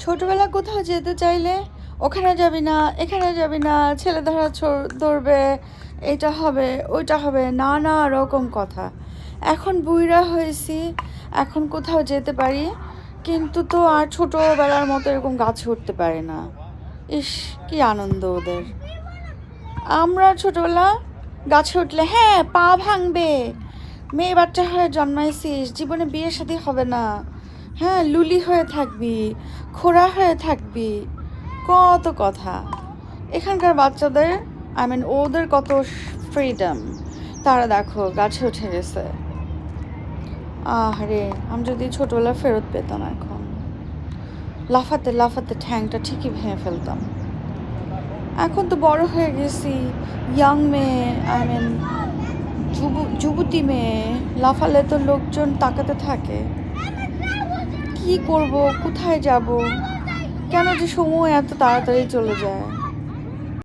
ছোটবেলা কোথাও যেতে চাইলে ওখানে যাবি না, এখানে যাবি না, ছেলে ধরবে, এটা হবে ওইটা হবে, নানা রকম কথা। এখন বুইড়া হয়েছি, এখন কোথাও যেতে পারি, কিন্তু তো আর ছোটোবেলার মতো এরকম গাছে উঠতে পারি না। ইস, কি আনন্দ ওদের। আমরা ছোটবেলা গাছে উঠলে হ্যাঁ পা ভাঙবে, মেয়ে বাচ্চা হয়ে জন্মাইছিস, জীবনে বিয়ে শাদী হবে না, হ্যাঁ লুলি হয়ে থাকবি, খোড়া হয়ে থাকবি, কত কথা। এখানকার বাচ্চাদের ওদের কত ফ্রিডম। তারা দেখো গাছে উঠে গেছে। আরে আমি যদি ছোটবেলা ফেরত পেতাম, এখন লাফাতে লাফাতে ঠ্যাংটা ঠিকই ভেঙে ফেলতাম। এখন তো বড় হয়ে গেছি, ইয়াং মেয়ে, যুবতী মেয়ে, লাফালে তো লোকজন তাকাতে থাকে। কি করব, কোথায় যাব, কেন যে সময় এত তাড়াতাড়ি চলে যায়।